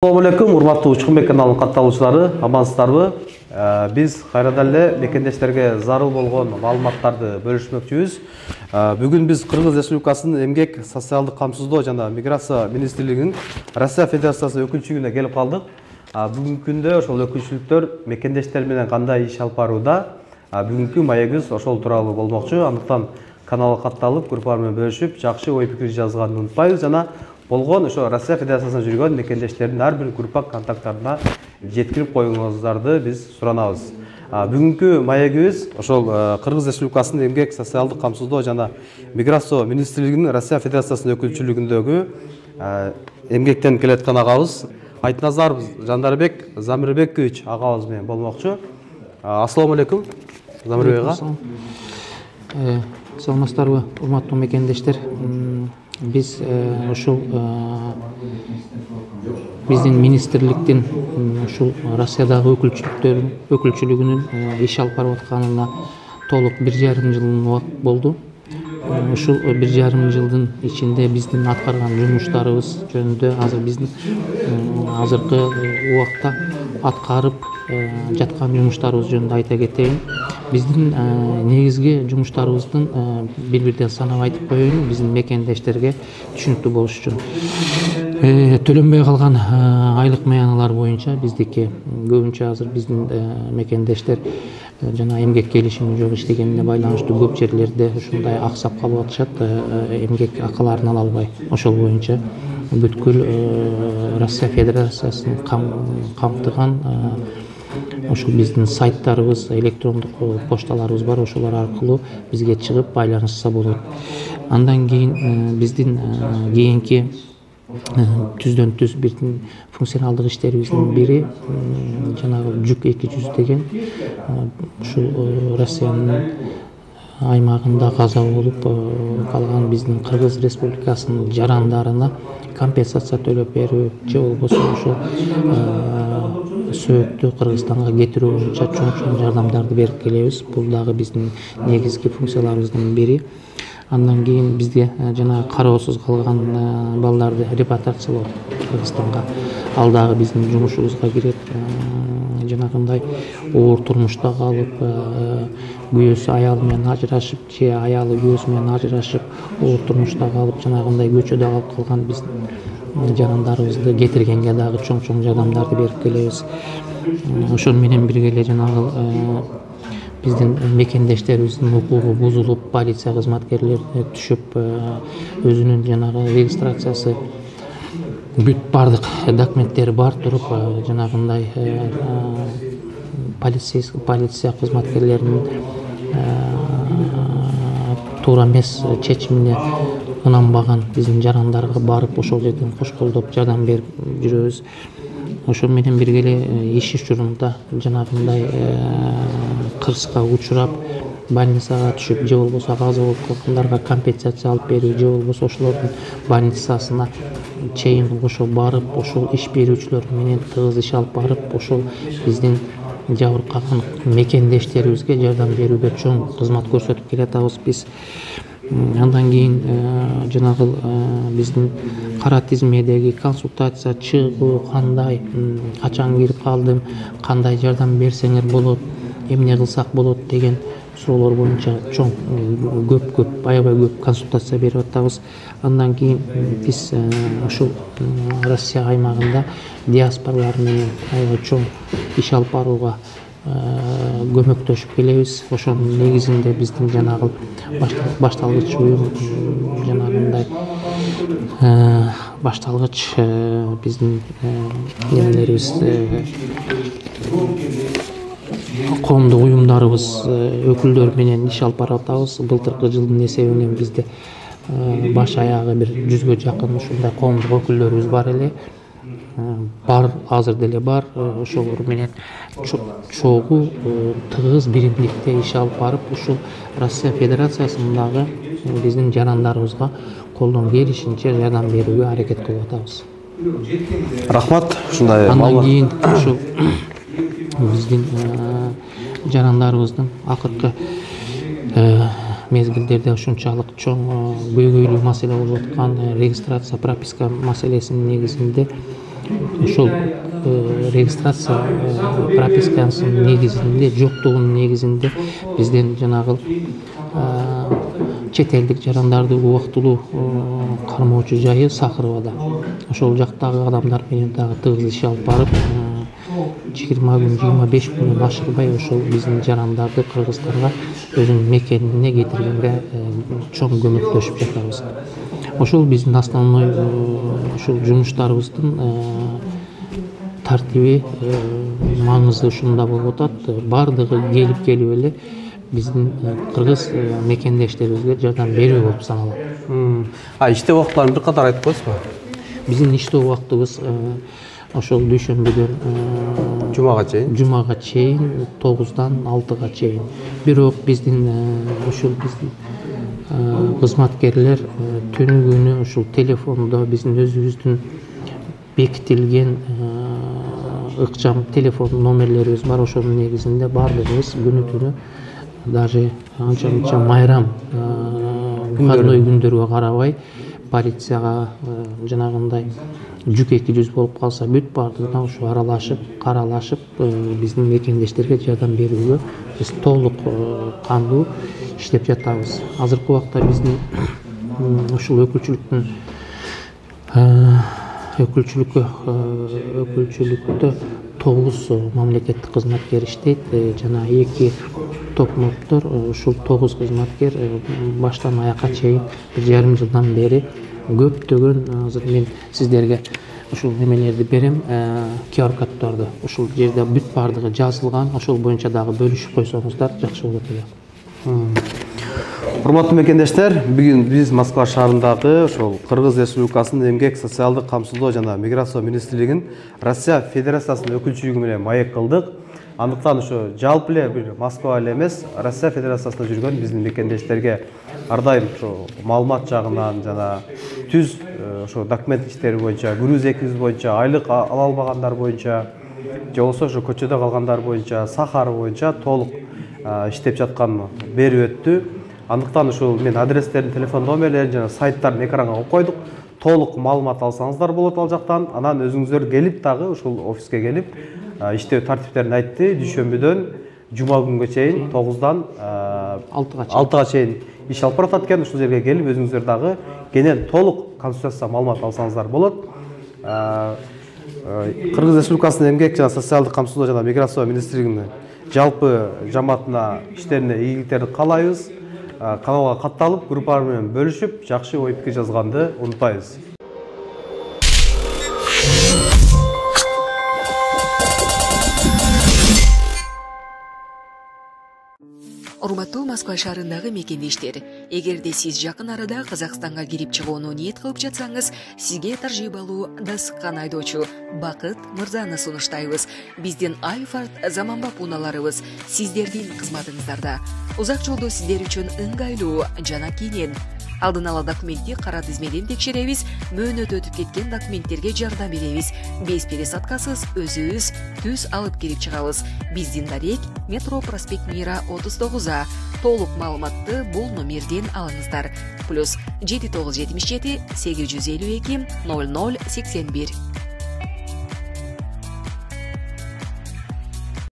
Assalamu alaikum, урматтуу Учкунбек каналынын катталуучулары, амансыздарбы? Биз кайрадан эле мекендештерге зарыл болгон маалыматтарды бөлүшмөкчүбүз. Бүгүн биз Кыргыз Республикасынын Эмгек, социалдык камсыздоо жана миграция министрлигинин Россия Федерациясы өкүлчүлүгүнө келип калдык. Бүгүнкү күндө ошол өкүлчүлүктөр мекендештер менен кандай иш алып барууда? Бүгүнкү маегибиз ошол тууралуу болмокчу. Андыктан каналга катталып, группалар менен бөлүшүп, жакшы ой пикир жазганды унутпайбыз. Жана болгон ошо Россия Федерациясына жүргөн мекендештердин ар бир группа контакттарына жеткирип коюңуңуздарды биз суранабыз. Бүгүнкү маегибиз ошол Кыргыз Республикасынын Эмгек, социалдык камсыздоо жана миграция министрлигинин Россия Федерациясынын өкүлчүлүгүндөгү эмгектен келаткан агабыз Айтназар Жандарбек Замирбекович агабыз менен болмокчу. Ассаламу алейкум, Замирбек ага. Саламатсыздарбы, урматтуу мекендештер. Биз ушул биздин министрликтин ушул Россиядагы өкүлчүлүгүнүн иш алып барып атканына толук 1,5 жыл болду. Ушул 1,5 жылдын ичинде биздин аткарган жумуштарыбыз жөнүндө азыр биздин азыркы убакта аткарып жаткан жумуштарыбыз жөнүндө айта кетейин. Биздин негизги жумуштарыбыздын бир-бирден санап айтып коеюн, биздин мекендештерге түшүнүктүү болуш үчүн. Төлөнбөй калган айлык маяналар боюнча биздики көбүнчө азыр биздин мекендештер жана эмгек келишими жок иштегенине байланыштуу көп жерлерде ушундай аксап калып атышат, эмгек акыларын ала албай. Ошол боюнча бүткүл Россия Федерациясын камтыган ошол биздин сайттарыбыз, электрондук пошталарыбыз бар, ошолор аркылуу бизге чыгып байланышса болот. Андан кийин биздин кийинки түздөн түз биздин функционалдык иштерибиздин бири жанагы жүк 200 деген ушул Россиянын аймагында каза болуп калган биздин Кыргыз Республикасынын жарандарына компенсация төлөп берүү же болбосо ошол сөөктү Кыргызстанга кетирүү боюнча чоң жардамдарды берип келебиз. Бул дагы биздин негизги функцияларыбыздын бири. Андан кийин бизге жана кароосуз калган балдарды репатриациялоо Кыргызстанга, ал дагы биздин жумушубузга кирет. Жанагындай оор турмушта калып, күйөөсү аялы менен ажырашып, же аялы күйөөсү менен ажырашып, оор турмушта калып, жанагындай көчөдө калып калган биздин жарандарыбызды кетиргенге дагы чоң жардамдарды берип келебиз. Ошол менен бирге эле жанагы биздин мекендештерибиздин укугу бузулуп, полиция кызматкерлерине түшүп, өзүнүн жанагы регистрациясы бүт бардык документтери бар туруп, жанагындай полиция кызматкерлеринин туура эмес чечимине ынанбаган биздин жарандарга барып ошол жерден кош колдоп жардам берип жүрөбүз. Ошол менен бирге эле иш учурунда жанагындай кырсыкка учурап, больницага түшүп, же болбосо каза болуп калгандарга компенсация алып берүү, же болбосо ошолордун больницасына чейин ошол барып, ошол иш берүүчүлөр менен тыгыз иш алып барып, ошол биздин жабыркаган мекендештерибизге жардам берүүдө чоң кызмат көрсөтүп келатабыз биз. Андан кийин жанагы биздин кара тизмедеги консультация, чыгуу, кандай, качан кирип калдым, кандай жардам берсеңер болот, эмне кылсак болот деген суроолор боюнча чоң көп аябай көп консультация берип атабыз. Андан кийин биз ушул Россия аймагында диаспоралар менен аябай чоң иш алып барууга көмөктөшүп келебиз. Ошонун негизинде биздин жанагы башталгыч уюм жанагындай башталгыч биздин эмелерибиз, коомдук уюмдарыбыз өкүлдөрү менен иш алып барып атабыз. Былтыркы жылдын эсебинен бизде баш аягы бир 100гө жакын ушундай коомдук өкүлдөрүбүз бар эле. Бар, азыр деле бар. Ошолор менен чогуу тыгыз биримдикте иш алып барып, ушул Россия Федерациясындагы биздин жарандарыбызга колдон келишинче жардам берүүгө аракет кылып атабыз. Рахмат, ушундай Андан кийин ушул биздин жарандарыбыздын акыркы мезгилдерде ушунчалык чоң көйгөйлүү маселе болуп аткан регистрация прописка маселесинин негизинде ошол регистрация пропискасынын негизинде, жоктугунун негизинде бизден жанагы чет элдик жарандарды убактылуу кармоочу жайы Сахаровада. Ошол жактагы адамдар менен дагы тыгыз иш алып барып, 20 күн, 25 күндөн ашырбай ошол биздин жарандарды Кыргызстанга өзүнүн мекенине кетиргенге чоң көмөктөшүп жатабыз. Ошол биздин основной ушул жумуштарыбыздын тартиби, маңызы ушунда болуп атат. Бардыгы келип эле биздин кыргыз мекендештерибизге жардам берүү болуп саналат. Иштөө убактыларын бир катар айтып коесузбу? Биздин иштөө убактыбыз ошол дүйшөмбүдөн жумага чейин 9-дан 6-га чейин. Бирок биздин ушул биздин кызматкерлер түнү күнү ушул телефондо биздин өзүбүздүн бекитилген ыкчам телефон номерлерибиз бар. Ошонун негизинде баардыгыбыз күнү түнү, даже анча майрам выходной күндөргө карабай полицияга жанагындай жүк 200 болуп калса бүт баардыгына ушу аралашып, каралашып биздин мекендештерге жардам берүүгө биз толук кандуу иштеп жатабыз. Азыркы убакта биздин ушул өкүлчүлүктө 9 мамлекеттик кызматкер иштейт. Жана 2 токмоктор, ушул 9 кызматкер баштан аякка чейин 1,5 жылдан бери көптөгөн, азыр мен сиздерге ушул немелерди берем, QR коддорду. Ушул жерде бүт баардыгы жазылган. Ошол боюнча дагы бөлүшүп койсоңуздар жакшы болот эле. Урматтуу мекендештер, бүгүн биз Москва шаарындагы ошол Кыргыз Республикасынын Эмгек, социалдык камсыздоо жана миграция министрлигинин Россия Федерациясынын өкүлчүлүгү менен маек кылдык. Андыктан ошо жалпы эле бир Москва эле эмес, Россия Федерациясында жүргөн биздин мекендештерге ар дайым ошо маалымат жагынан жана түз ошо документ иштери боюнча, Грузия 200 боюнча, айлык ала албагандар боюнча, же болбосо ошо көчөдө калгандар боюнча, Сахара боюнча толук иштеп жаткан берип өттү. Андыктан ушул мен адрестерин, телефон номерлерин жана сайттарын экранга коюп койдук. Толук маалымат алсаңыздар болот ал жактан. Анан өзүңүздөр келип дагы ушул офиске келип иштөө тартиптерин айтты. Дүйшөмбүдөн жума күнгө чейин 9-дан 6-га чейин иш алып баратат экен. Ушул жерге келип өзүңүздөр дагы кенен толук консультация маалымат алсаңыздар болот. Кыргыз Республикасынын Эмгек жана социалдык камсыздоо жана миграция министрлигинин жалпы жамаатына иштерине ийгиликтерди каалайбыз. Каналга катталып, группалар менен бөлүшүп, жакшы ой пикир жазганды унутпайбыз. Урматтуу Москва шаарындагы мекендештер, эгерде сиз жакын арада Казакстанга кирип чыгууну ниет кылып жатсаңыз, сизге таржибалуу дасыккан айдоочу Бакыт Мырзаны сунуштайбыз. Биздин Айфарт заманбап унааларыбыз сиздердин кызматыңыздарда. Узак жолдо сиздер үчүн ыңгайлуу жана кенен. Алдын ала документти кара тизмеден текшеребиз, мөөнөт өтүп кеткен документтерге жардам беребиз. Без пересадкасыз өзүбүз түз алып кирип чыгабыз. Биздин дарек Метро проспект Мира 39А. Толук маалыматты бул номерден алыңыздар. +7977 852 0081.